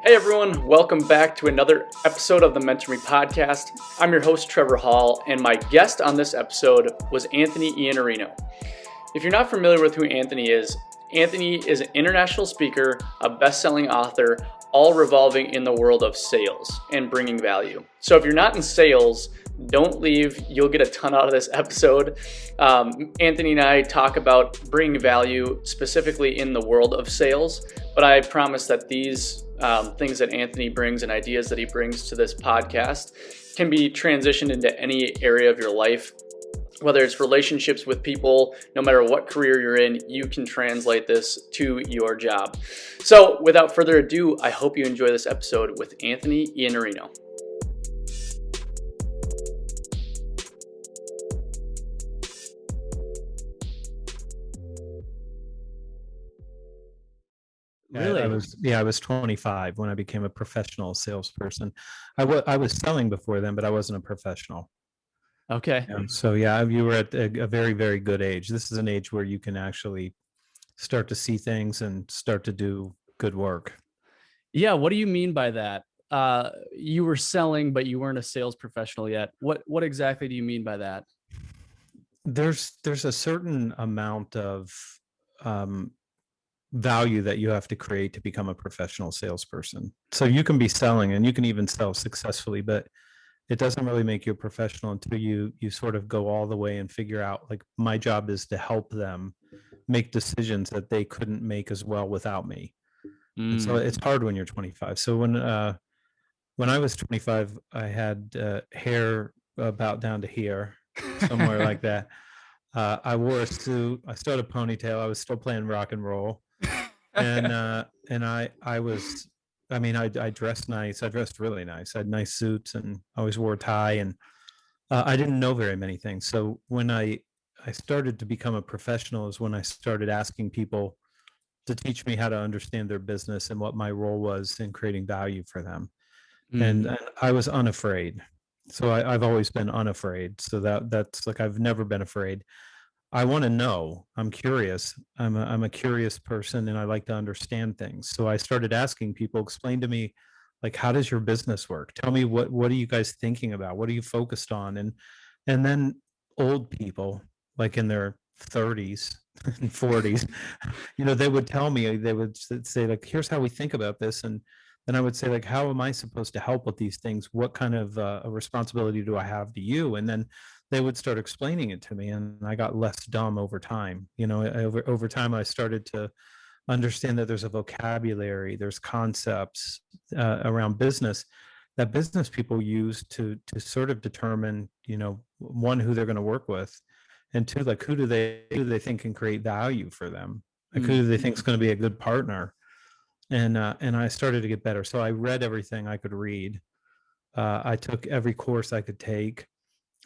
Hey everyone, welcome back to another episode of the Mentor Me podcast. I'm your host Trevor Hall, and my guest on this episode was Anthony Iannarino. If you're not familiar with who Anthony is an international speaker, a best-selling author, all revolving in the world of sales and bringing value. So if you're not in sales, don't leave. You'll get a ton out of this episode. Anthony and I talk about bringing value specifically in the world of sales, but I promise that these things that Anthony brings and ideas that he brings to this podcast can be transitioned into any area of your life. Whether it's relationships with people, no matter what career you're in, you can translate this to your job. So without further ado, I hope you enjoy this episode with Anthony Iannarino. Really? I was 25 when I became a professional salesperson. I was selling before then, but I wasn't a professional. Okay. So you were at a very, very good age. This is an age where you can actually start to see things and start to do good work. Yeah. What do you mean by that? You were selling, but you weren't a sales professional yet. What exactly do you mean by that? There's a certain amount of value that you have to create to become a professional salesperson. So you can be selling and you can even sell successfully, but it doesn't really make you a professional until you sort of go all the way and figure out, like, my job is to help them make decisions that they couldn't make as well without me. And so it's hard when you're 25. So when I was 25, I had hair about down to here, somewhere like that. I wore a suit. I still had a ponytail. I was still playing rock and roll. And I dressed nice. I dressed really nice. I had nice suits and I always wore a tie, and I didn't know very many things. So when I started to become a professional is when I started asking people to teach me how to understand their business and what my role was in creating value for them. And I was unafraid. So I've always been unafraid. So that's like, I've never been afraid. I want to know. I'm curious. I'm a curious person, and I like to understand things. So I started asking people, explain to me, like, how does your business work? Tell me, what are you guys thinking about? What are you focused on? And then old people, like in their 30s and 40s, they would tell me, they would say, like, here's how we think about this. And then I would say, like, how am I supposed to help with these things? What kind of a responsibility do I have to you? And then they would start explaining it to me, and I got less dumb over time. Over time, I started to understand that there's a vocabulary, there's concepts around business that business people use to sort of determine, one, who they're going to work with, and two, like, who do they think can create value for them? Like, who do they think is going to be a good partner? And I started to get better. So I read everything I could read. I took every course I could take.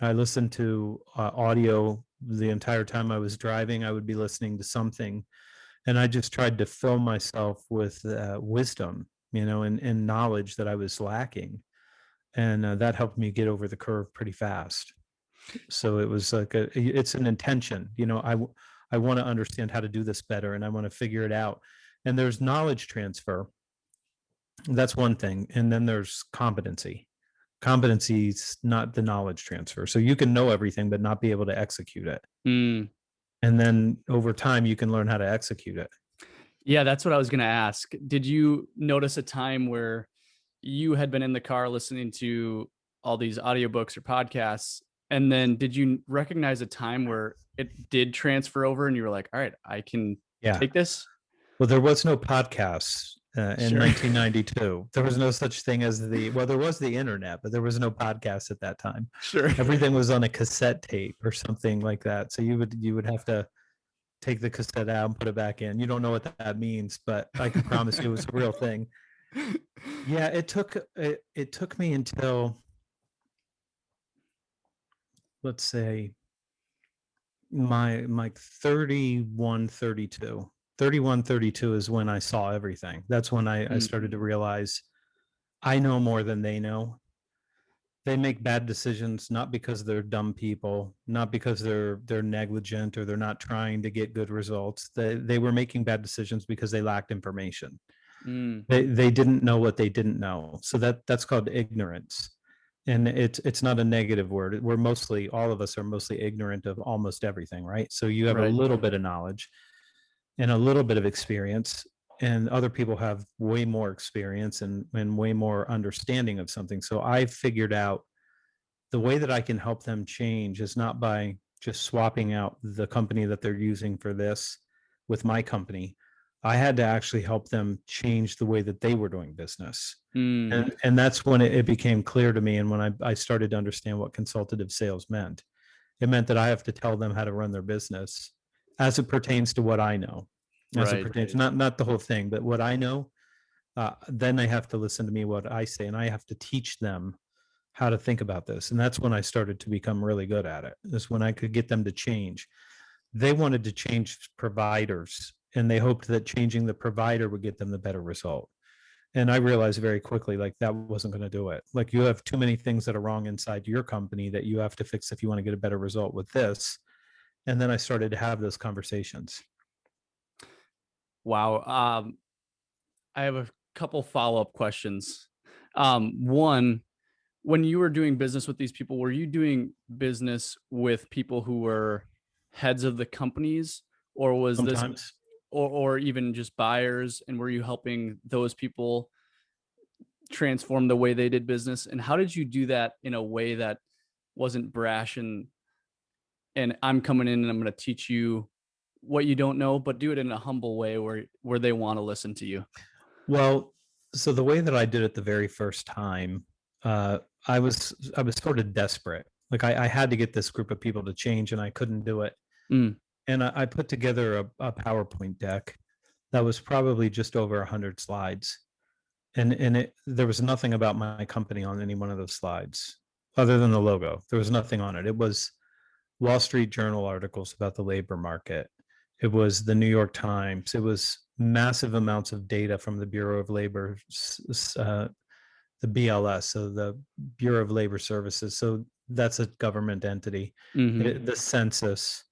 I listened to audio the entire time I was driving. I would be listening to something, and I just tried to fill myself with wisdom, and knowledge that I was lacking, and that helped me get over the curve pretty fast. So it was like it's an intention. I want to understand how to do this better, and I want to figure it out. And there's knowledge transfer. That's one thing, and then there's competency. Competency is not the knowledge transfer. So you can know everything, but not be able to execute it. And then over time, you can learn how to execute it. Yeah, that's what I was going to ask. Did you notice a time where you had been in the car listening to all these audiobooks or podcasts, and then did you recognize a time where it did transfer over and you were like, all right, I can take this? Well, there was no podcasts in 1992. There was no such thing as there was the internet, but there was no podcast at that time. Sure. Everything was on a cassette tape or something like that. So you would have to take the cassette out and put it back in. You don't know what that means, but I can promise you it was a real thing. Yeah, it took me until, let's say, my 31, 32. 31, 32 is when I saw everything. That's when I started to realize I know more than they know. They make bad decisions not because they're dumb people, not because they're negligent or they're not trying to get good results. They were making bad decisions because they lacked information. Mm, They didn't know what they didn't know. So that's called ignorance. And it's not a negative word. We're mostly, all of us are mostly ignorant of almost everything, right? So you have a right. little bit of knowledge and a little bit of experience, and other people have way more experience and way more understanding of something. So I figured out the way that I can help them change is not by just swapping out the company that they're using for this with my company. I had to actually help them change the way that they were doing business. Mm, And that's when it became clear to me. And when I started to understand what consultative sales meant, it meant that I have to tell them how to run their business as it pertains to what I know, as it right. pertains, not the whole thing, but what I know. Then they have to listen to me, what I say, and I have to teach them how to think about this. And that's when I started to become really good at it, is when I could get them to change. They wanted to change providers, and they hoped that changing the provider would get them the better result. And I realized very quickly, like, that wasn't going to do it. Like, you have too many things that are wrong inside your company that you have to fix if you want to get a better result with this. And then I started to have those conversations. Wow. I have a couple follow-up questions. One, when you were doing business with these people, were you doing business with people who were heads of the companies, or was this, Sometimes. or even just buyers? And were you helping those people transform the way they did business? And how did you do that in a way that wasn't brash and I'm coming in and I'm going to teach you what you don't know, but do it in a humble way where they want to listen to you? Well, so the way that I did it the very first time, uh, I was sort of desperate. Like, I had to get this group of people to change, and I couldn't do it. Mm, And I put together a PowerPoint deck that was probably just over 100 slides, and there was nothing about my company on any one of those slides other than the logo. There was nothing on it. It was Wall Street Journal articles about the labor market. It was the New York Times. It was massive amounts of data from the Bureau of Labor, the BLS, so the Bureau of Labor Services. So that's a government entity. hmm. The census,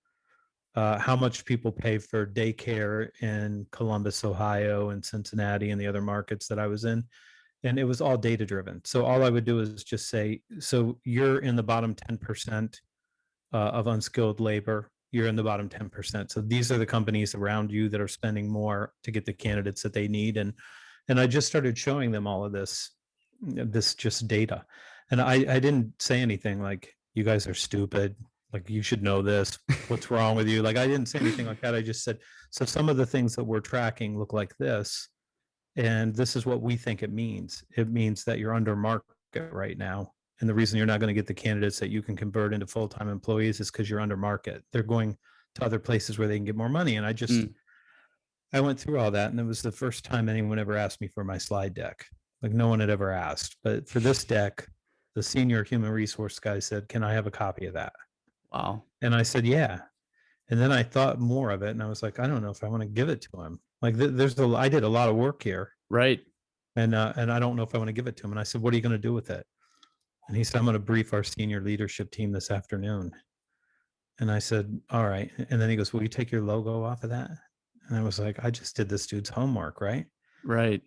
how much people pay for daycare in Columbus, Ohio, and Cincinnati, and the other markets that I was in. And it was all data driven. So all I would do is just say, so you're in the bottom 10% of unskilled labor. You're in the bottom 10%. So these are the companies around you that are spending more to get the candidates that they need. And I just started showing them all of this just data. And I didn't say anything like, you guys are stupid. Like, you should know this. What's wrong with you? Like, I didn't say anything like that. I just said, so some of the things that we're tracking look like this. And this is what we think it means. It means that you're under market right now. And the reason you're not going to get the candidates that you can convert into full-time employees is because you're under market. They're going to other places where they can get more money. And Mm, I went through all that. And it was the first time anyone ever asked me for my slide deck. Like, no one had ever asked. But for this deck, the senior human resource guy said, can I have a copy of that? wow. And I said, yeah. And then I thought more of it, and I was like, I don't know if I want to give it to him. Like, I did a lot of work here, Right. and I don't know if I want to give it to him. And I said, what are you going to do with it? And he said, I'm going to brief our senior leadership team this afternoon. And I said, all right. And then he goes, will you take your logo off of that? And I was like, I just did this dude's homework, right? Right.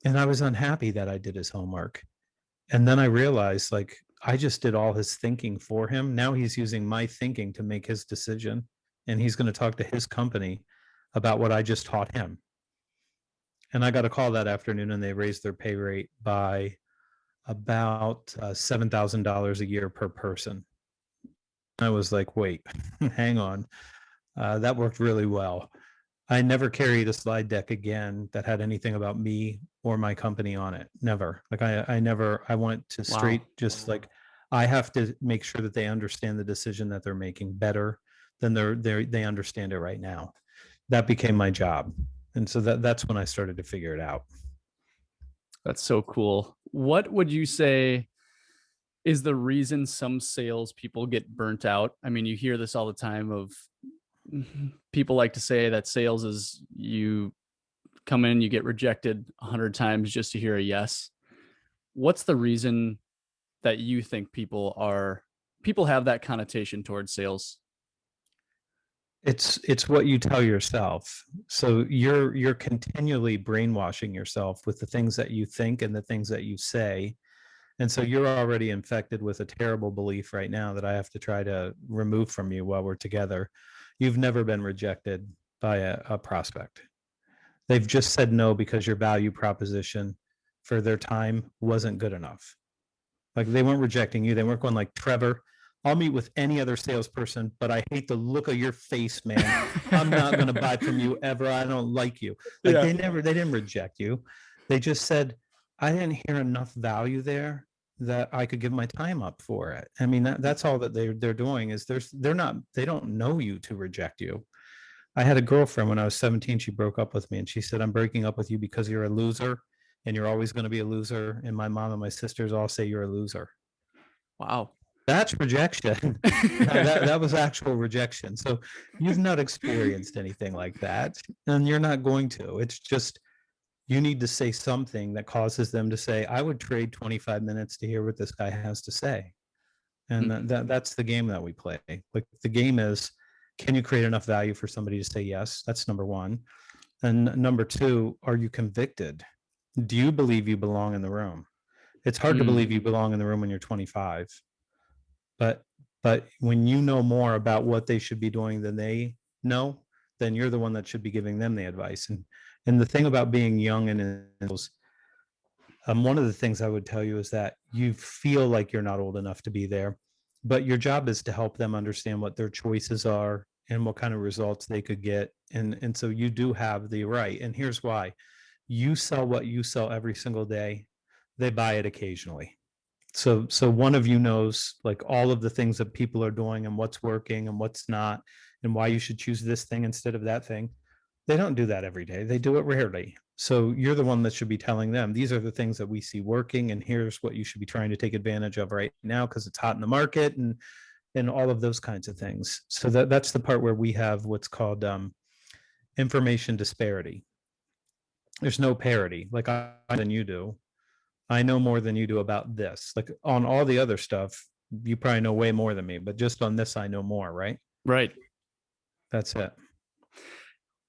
And I was unhappy that I did his homework. And then I realized, like, I just did all his thinking for him. Now he's using my thinking to make his decision. And he's going to talk to his company about what I just taught him. And I got a call that afternoon, and they raised their pay rate by about $7,000 a year per person. I was like, wait, hang on. That worked really well. I never carried a slide deck again that had anything about me or my company on it. Never. Like, I never, I went to Wow. straight, just like, I have to make sure that they understand the decision that they're making better than they understand it right now. That became my job. And so that's when I started to figure it out. That's so cool. What would you say is the reason some sales people get burnt out? I mean, you hear this all the time of people like to say that sales is you come in, you get rejected 100 times just to hear a yes. What's the reason that you think people have that connotation towards sales? It's what you tell yourself. So you're continually brainwashing yourself with the things that you think and the things that you say. And so you're already infected with a terrible belief right now that I have to try to remove from you while we're together. You've never been rejected by a prospect. They've just said no because your value proposition for their time wasn't good enough. Like they weren't rejecting you. They weren't going like, Trevor, I'll meet with any other salesperson, but I hate the look of your face, man. I'm not going to buy from you ever. I don't like you. Like Yeah. they didn't reject you. They just said, I didn't hear enough value there that I could give my time up for it. I mean, that's all that they're doing is they don't know you to reject you. I had a girlfriend when I was 17. She broke up with me and she said, I'm breaking up with you because you're a loser and you're always going to be a loser. And my mom and my sisters all say you're a loser. Wow. That's rejection. That was actual rejection. So you've not experienced anything like that, and you're not going to. It's just you need to say something that causes them to say, I would trade 25 minutes to hear what this guy has to say. And that's the game that we play. Like the game is, can you create enough value for somebody to say yes? That's number one. And number two, are you convicted? Do you believe you belong in the room? It's hard to believe you belong in the room when you're 25. But when you know more about what they should be doing than they know, then you're the one that should be giving them the advice. And the thing about being young and one of the things I would tell you is that you feel like you're not old enough to be there, but your job is to help them understand what their choices are and what kind of results they could get. And so you do have the right. And here's why: you sell what you sell every single day. They buy it occasionally. So one of you knows like all of the things that people are doing and what's working and what's not, and why you should choose this thing instead of that thing. They don't do that every day. They do it rarely. So you're the one that should be telling them, these are the things that we see working, and here's what you should be trying to take advantage of right now because it's hot in the market, and all of those kinds of things. So that's the part where we have what's called information disparity. There's no parity. Like I than you do. I know more than you do about this. Like on all the other stuff, you probably know way more than me, but just on this, I know more, right? Right. That's it.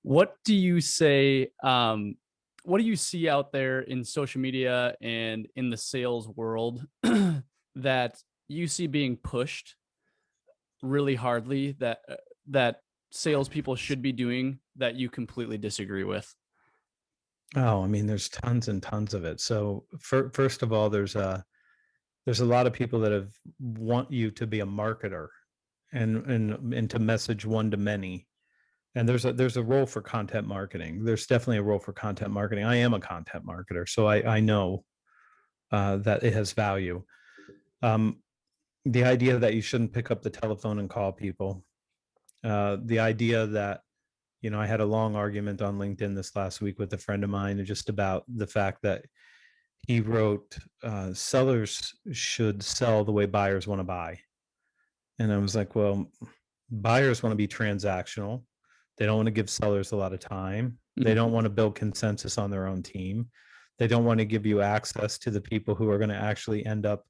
What do you say? What do you see out there in social media and in the sales world that you see being pushed really hardly that salespeople should be doing that you completely disagree with? Oh, I mean, there's tons and tons of it. So first of all, there's a lot of people that have want you to be a marketer and to message one to many. And there's a role for content marketing. There's definitely a role for content marketing. I am a content marketer, so I know that it has value. Um, the idea that you shouldn't pick up the telephone and call people. The idea that I had a long argument on LinkedIn this last week with a friend of mine just about the fact that he wrote sellers should sell the way buyers want to buy. And I was like, well, buyers want to be transactional. They don't want to give sellers a lot of time. They don't want to build consensus on their own team. They don't want to give you access to the people who are going to actually end up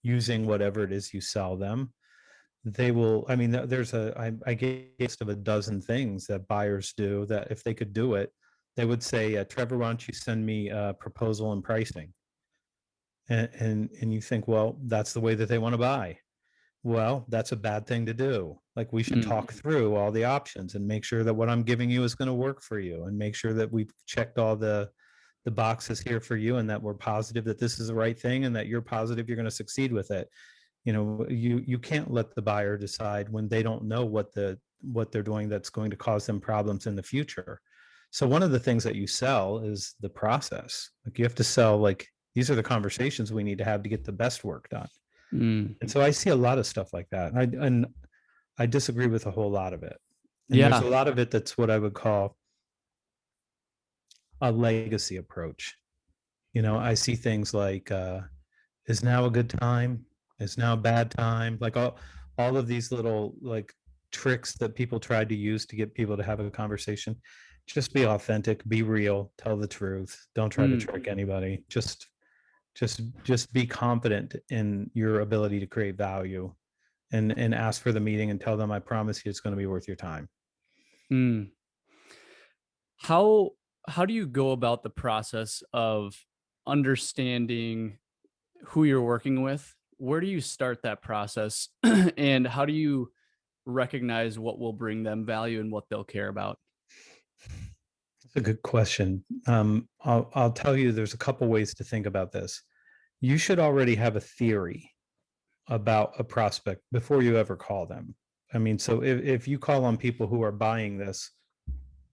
using whatever it is you sell them. They will, I mean, I gave a list of a dozen things that buyers do that if they could do it, they would say, Trevor, why don't you send me a proposal and pricing? And you think, well, that's the way that they want to buy. Well, that's a bad thing to do. Like we should talk through all the options and make sure that what I'm giving you is going to work for you, and make sure that we've checked all the boxes here for you, and that we're positive that this is the right thing, and that you're positive you're going to succeed with it. You can't let the buyer decide when they don't know what they're doing that's going to cause them problems in the future. So one of the things that you sell is the process. Like you have to sell, like, these are the conversations we need to have to get the best work done. And so I see a lot of stuff like that. And I disagree with a whole lot of it. And there's a lot of it that's what I would call a legacy approach. I see things like, is now a good time? Is now a bad time? Like all of these little like tricks that people tried to use to get people to have a conversation. Just be authentic, be real, tell the truth. Don't try to trick anybody. Just be confident in your ability to create value, and ask for the meeting and tell them, I promise you it's going to be worth your time. Mm. How how do you go about the process of understanding who you're working with? Where do you start that process? And how do you recognize what will bring them value and what they'll care about? That's a good question. I'll tell you, there's a couple ways to think about this. You should already have a theory about a prospect before you ever call them. I mean, so if you call on people who are buying this,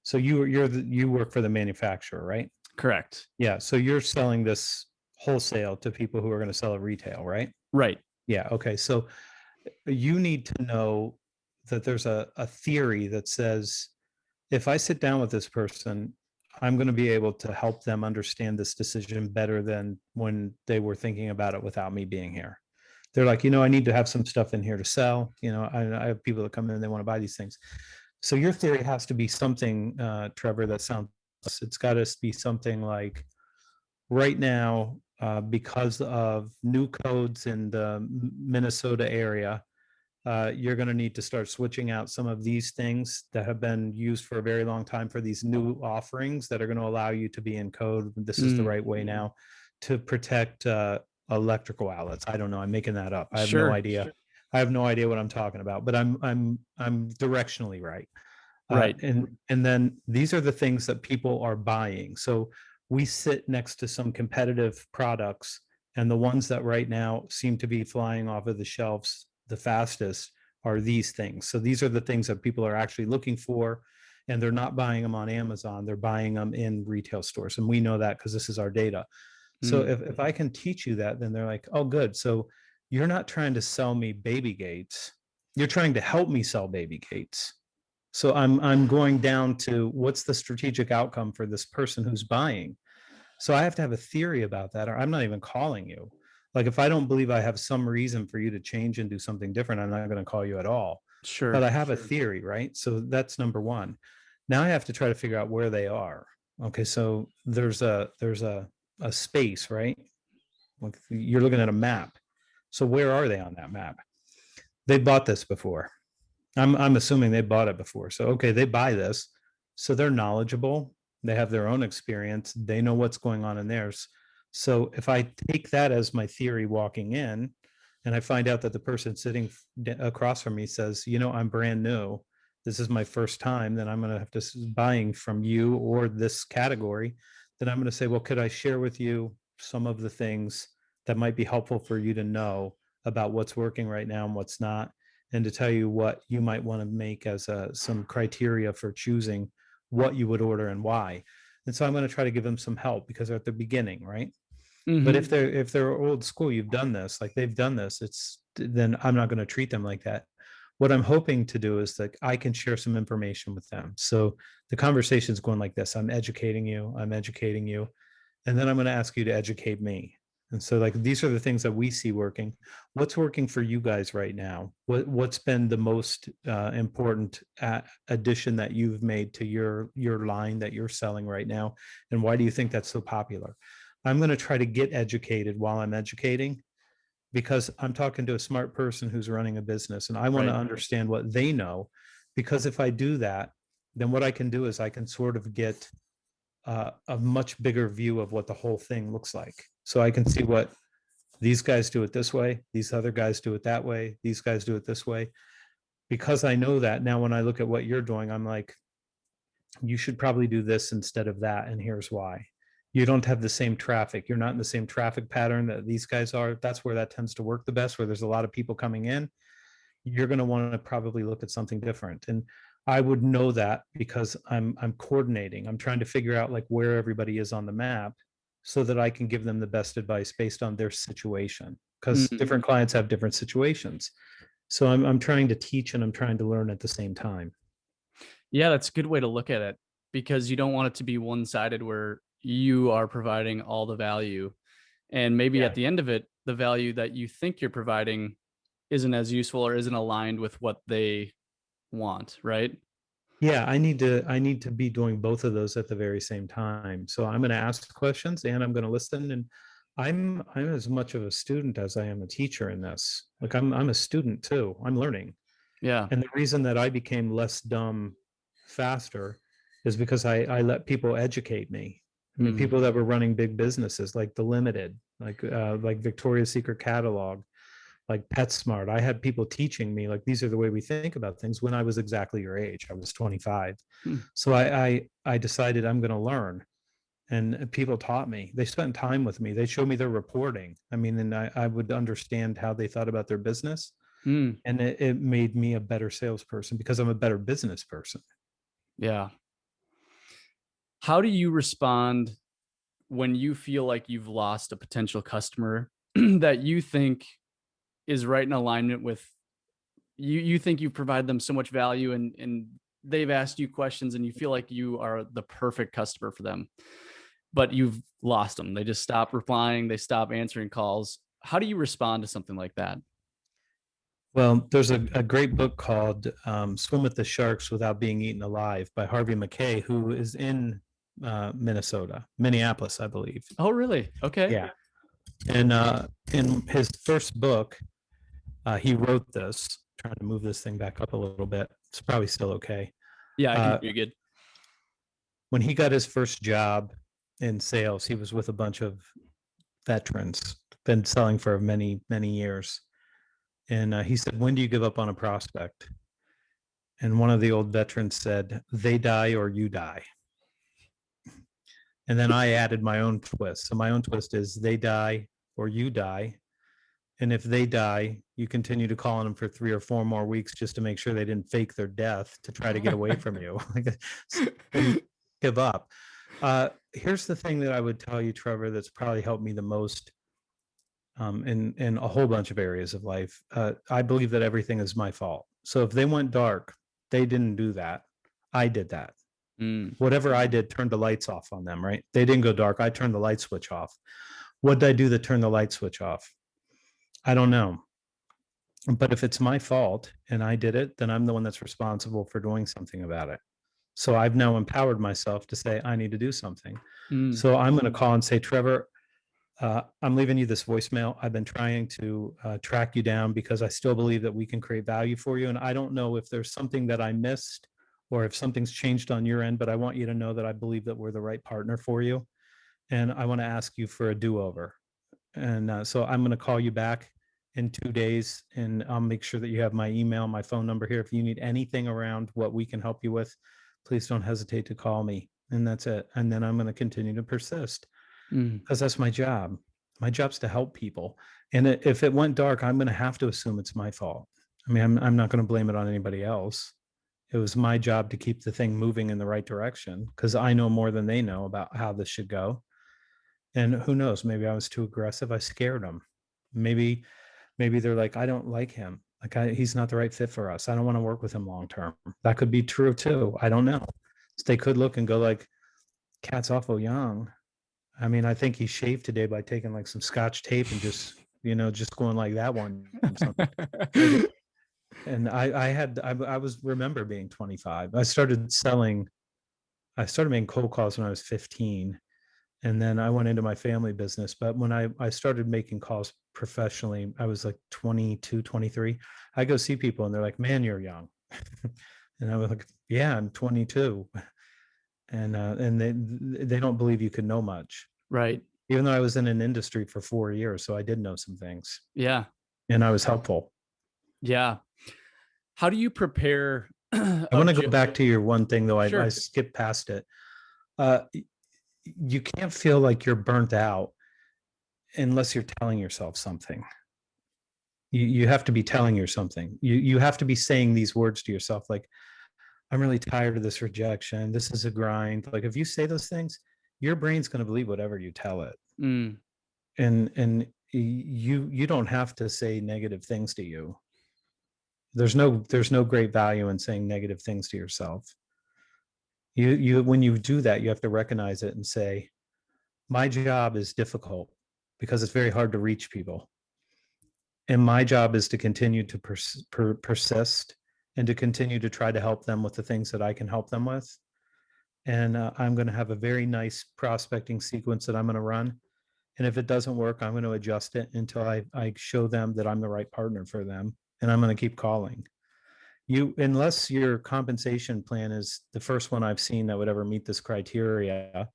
so you work for the manufacturer, right? Correct. Yeah. So you're selling this wholesale to people who are going to sell it retail, right? Right. Yeah. Okay. So you need to know that there's a theory that says if I sit down with this person, I'm going to be able to help them understand this decision better than when they were thinking about it without me being here. They're like, I need to have some stuff in here to sell. I have people that come in and they want to buy these things. So your theory has to be something, Trevor, that sounds, it's got to be something like right now, because of new codes in the Minnesota area, you're going to need to start switching out some of these things that have been used for a very long time for these new offerings that are going to allow you to be in code. This is the Mm. right way now to protect electrical outlets. I don't know. I'm making that up. I have no Sure. idea. I have no idea what I'm talking about, but I'm directionally right. Right. And then these are the things that people are buying. So we sit next to some competitive products, and the ones that right now seem to be flying off of the shelves the fastest are these things. So these are the things that people are actually looking for, and they're not buying them on Amazon. They're buying them in retail stores, and we know that because this is our data. So Mm. if I can teach you that, then they're like, oh, good. So you're not trying to sell me baby gates. You're trying to help me sell baby gates. So I'm going down to what's the strategic outcome for this person who's buying. So I have to have a theory about that, or I'm not even calling you. Like if I don't believe I have some reason for you to change and do something different, I'm not going to call you at all. But Sure. I have a theory, right? So that's number one. Now I have to try to figure out where they are. Okay, so there's a space, right? Like you're looking at a map. So where are they on that map? They bought this before. I'm assuming they bought it before. So okay, they buy this. So they're knowledgeable. They have their own experience. They know what's going on in theirs. So if I take that as my theory walking in, and I find out that the person sitting across from me says, I'm brand new. This is my first time. Then I'm going to have to buying from you or this category. Then I'm going to say, well, could I share with you some of the things that might be helpful for you to know about what's working right now and what's not, and to tell you what you might want to make as some criteria for choosing what you would order and why. And so I'm going to try to give them some help because they're at the beginning, right? But Hmm. if they're old school, you've done this, like they've done this, it's then I'm not going to treat them like that. What I'm hoping to do is that I can share some information with them. So the conversation is going like this: I'm educating you, and then I'm going to ask you to educate me. And so like these are the things that we see working. What's working for you guys right now? What's been the most important addition that you've made to your line that you're selling right now, and why do you think that's so popular? I'm going to try to get educated while I'm educating, because I'm talking to a smart person who's running a business and I want to Right. understand what they know. Because if I do that, then what I can do is I can sort of get a much bigger view of what the whole thing looks like. So I can see what these guys do it this way, these other guys do it that way, these guys do it this way. Because I know that now, when I look at what you're doing, I'm like, you should probably do this instead of that. And here's why. You don't have the same traffic. You're not in the same traffic pattern that these guys are. That's where that tends to work the best, where there's a lot of people coming in. You're going to want to probably look at something different. And I would know that because I'm coordinating. I'm trying to figure out like where everybody is on the map so that I can give them the best advice based on their situation, because Mm. different clients have different situations. So I'm trying to teach and I'm trying to learn at the same time. Yeah, that's a good way to look at it because you don't want it to be one sided where you are providing all the value. And maybe Yeah. at the end of it, the value that you think you're providing isn't as useful or isn't aligned with what they want, right? Yeah, I need to be doing both of those at the very same time. So I'm going to ask questions and I'm going to listen, and I'm as much of a student as I am a teacher in this. Like I'm a student too. I'm learning. Yeah. And the reason that I became less dumb faster is because I let people educate me. I mean, Mm. people that were running big businesses like The Limited, like Victoria's Secret Catalog, like PetSmart. I had people teaching me like these are the way we think about things when I was exactly your age. I was 25. Hmm. So I decided I'm going to learn. And people taught me. They spent time with me. They showed me their reporting. I mean, and I would understand how they thought about their business. Mm. And it made me a better salesperson because I'm a better business person. Yeah. How do you respond when you feel like you've lost a potential customer that you think is right in alignment with you think you provide them so much value and they've asked you questions and you feel like you are the perfect customer for them, but you've lost them. They just stop replying, they stop answering calls. How do you respond to something like that? Well, there's a great book called Swim with the Sharks Without Being Eaten Alive by Harvey McKay, who is in Minneapolis, I believe. Oh, really? Okay. Yeah. And in his first book, he wrote this, trying to move this thing back up a little bit. It's probably still okay. Yeah, I can Uh, hear you good. when he got his first job in sales, he was with a bunch of veterans, been selling for many, many years. And he said, "When do you give up on a prospect?" And one of the old veterans said, "They die or you die." And then I added my own twist. So my own twist is they die or you die. And if they die, you continue to call on them for 3 or 4 more weeks just to make sure they didn't fake their death to try to get away from you. Give up. Here's the thing that I would tell you, Trevor, that's probably helped me the most in a whole bunch of areas of life. I believe that everything is my fault. So if they went dark, they didn't do that. I did that. Mm. Whatever I did turned the lights off on them, right? They didn't go dark. I turned the light switch off. What did I do that turned the light switch off? I don't know. But if it's my fault and I did it, then I'm the one that's responsible for doing something about it. So I've now empowered myself to say, I need to do something. Mm. So I'm going to call and say, Trevor, I'm leaving you this voicemail. I've been trying to track you down because I still believe that we can create value for you. And I don't know if there's something that I missed or if something's changed on your end, but I want you to know that I believe that we're the right partner for you. And I want to ask you for a do-over. And so I'm going to call you back in 2 days and I'll make sure that you have my email, my phone number here. If you need anything around what we can help you with, please don't hesitate to call me. And that's it. And then I'm going to continue to persist Mm. because that's my job. My job's to help people. And if it went dark, I'm going to have to assume it's my fault. I mean, I'm not going to blame it on anybody else. It was my job to keep the thing moving in the right direction because I know more than they know about how this should go. And who knows, maybe I was too aggressive. I scared them. Maybe they're like, I don't like him. He's not the right fit for us. I don't want to work with him long term. That could be true too. I don't know. So they could look and go like, cat's awful young. I mean, I think he shaved today by taking like some scotch tape and just going like that one. And I was remember being 25. I started making cold calls when I was 15. And then I went into my family business. But when I started making calls professionally, I was like 22, 23. I go see people and they're like, man, you're young. And I was like, yeah, I'm 22. And they don't believe you can know much, Right. even though I was in an industry for 4 years. So I did know some things Yeah. and I was helpful. Yeah. How do you prepare? I want to go back to your one thing though. Sure. I skipped past it. Uh, you can't feel like you're burnt out unless you're telling yourself something. You have to be telling yourself something. You have to be saying these words to yourself like, I'm really tired of this rejection. This is a grind. Like if you say those things, your brain's going to believe whatever you tell it. Mm. And you don't have to say negative things to you. There's no great value in saying negative things to yourself. You when you do that, you have to recognize it and say, my job is difficult because it's very hard to reach people. And my job is to continue to persist and to continue to try to help them with the things that I can help them with. And I'm going to have a very nice prospecting sequence that I'm going to run. And if it doesn't work, I'm going to adjust it until I show them that I'm the right partner for them. And I'm going to keep calling. unless your compensation plan is the first one I've seen that would ever meet this criteria,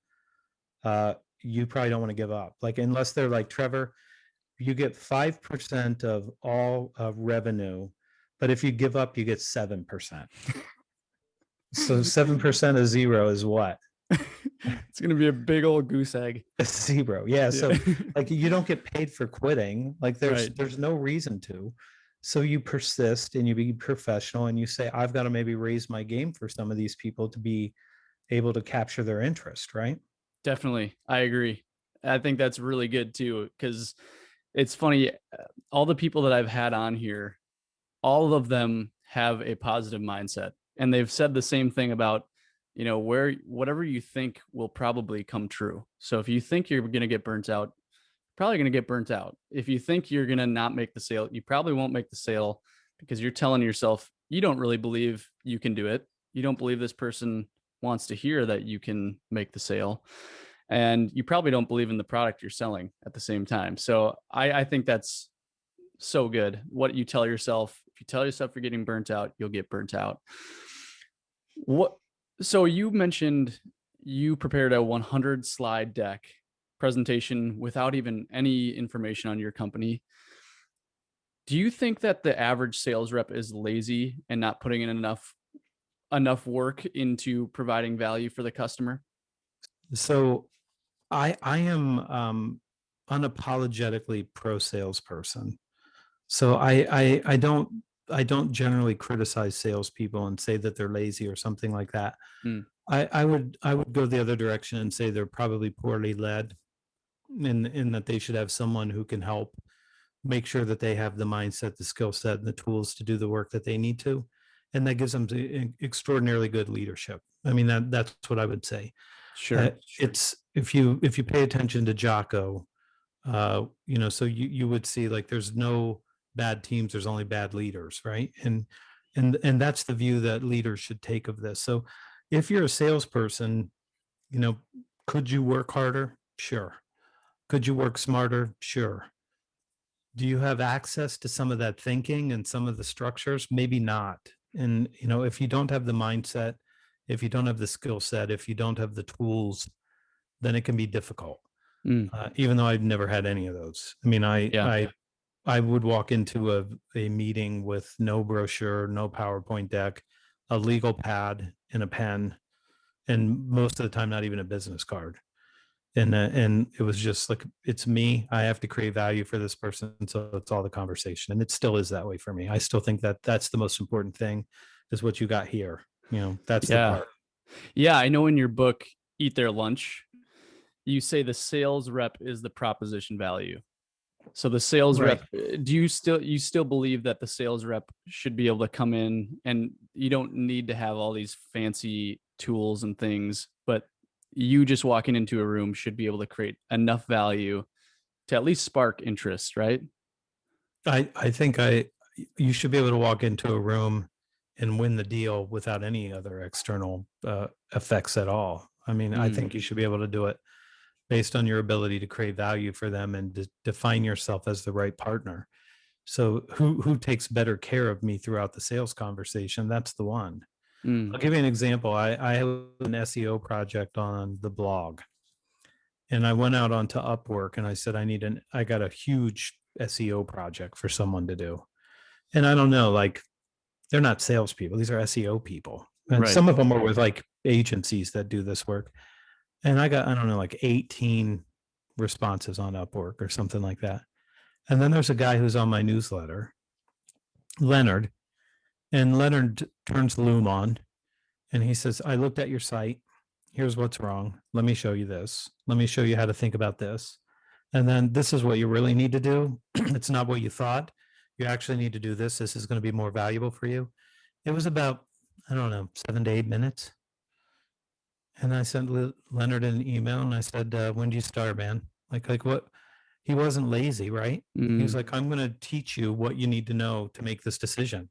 you probably don't want to give up. Like, unless they're like, Trevor, you get 5% of all revenue, but if you give up, you get 7%. So 7% of zero is what? It's going to be a big old goose egg. Zero. Yeah. So like, you don't get paid for quitting. Like, Right. there's no reason to. So you persist and you be professional and you say, I've got to maybe raise my game for some of these people to be able to capture their interest, right? Definitely. I agree. I think that's really good too, because it's funny. All the people that I've had on here, all of them have a positive mindset, and they've said the same thing about, whatever you think will probably come true. So if you think you're going to get burnt out, probably going to get burnt out. If you think you're going to not make the sale, you probably won't make the sale, because you're telling yourself you don't really believe you can do it. You don't believe this person wants to hear that you can make the sale. And you probably don't believe in the product you're selling at the same time. So I think that's so good. What you tell yourself, if you tell yourself you're getting burnt out, you'll get burnt out. So you mentioned you prepared a 100 slide deck presentation without even any information on your company. Do you think that the average sales rep is lazy and not putting in enough work into providing value for the customer? So I am unapologetically pro salesperson. So I don't generally criticize salespeople and say that they're lazy or something like that. Mm. I would go the other direction and say they're probably poorly led, in that they should have someone who can help make sure that they have the mindset, the skill set, and the tools to do the work that they need to, and that gives them extraordinarily good leadership. I mean, that's what I would say. Sure. It's if you pay attention to Jocko, so you would see, like, there's no bad teams, there's only bad leaders, right? And that's the view that leaders should take of this. So if you're a salesperson, could you work harder? Sure. Could you work smarter? Sure. Do you have access to some of that thinking and some of the structures? Maybe not. And if you don't have the mindset, if you don't have the skill set, if you don't have the tools, then it can be difficult. Even though I've never had any of those. I mean, I would walk into a meeting with no brochure, no PowerPoint deck, a legal pad and a pen, and most of the time, not even a business card. And it was just like, it's me. I have to create value for this person. So it's all the conversation. And it still is that way for me. I still think that that's the most important thing, is what you got here. That's the part. Yeah. I know in your book, Eat Their Lunch, you say the sales rep is the proposition value. So the sales Right. rep, do you still believe that the sales rep should be able to come in, and you don't need to have all these fancy tools and things, but you just walking into a room should be able to create enough value to at least spark interest, right? I think you should be able to walk into a room and win the deal without any other external effects at all. I mean, I think you should be able to do it based on your ability to create value for them and to define yourself as the right partner. So who takes better care of me throughout the sales conversation? That's the one. I'll give you an example. I have an SEO project on the blog, and I went out onto Upwork and I said, I got a huge SEO project for someone to do. And I don't know, like, they're not salespeople. These are SEO people. And Right. some of them are with like agencies that do this work. And I got, I don't know, like 18 responses on Upwork or something like that. And then there's a guy who's on my newsletter, Leonard, and Leonard turns Loom on and he says, I looked at your site. Here's what's wrong. Let me show you this. Let me show you how to think about this. And then this is what you really need to do. It's not what you thought. You actually need to do this. This is going to be more valuable for you. It was about, I don't know, 7 to 8 minutes. And I sent Leonard an email and I said, when do you start, man? Like what? He wasn't lazy, right? He was like, I'm going to teach you what you need to know to make this decision.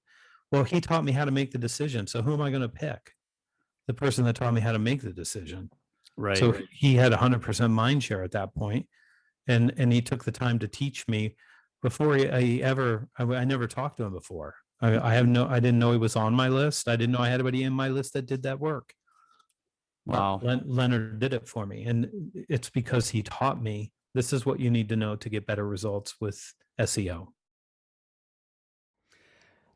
Well, he taught me how to make the decision. So who am I going to pick? The person that taught me how to make the decision. Right. So he had 100% mind share at that point. And he took the time to teach me before I never talked to him before. I didn't know he was on my list. I didn't know I had anybody in my list that did that work. Wow. Leonard did it for me. And it's because he taught me, this is what you need to know to get better results with SEO.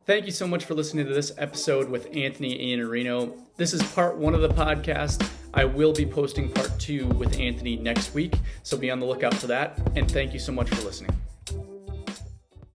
Thank you so much for listening to this episode with Anthony Iannarino. This is part 1 of the podcast. I will be posting part 2 with Anthony next week, so be on the lookout for that. And thank you so much for listening.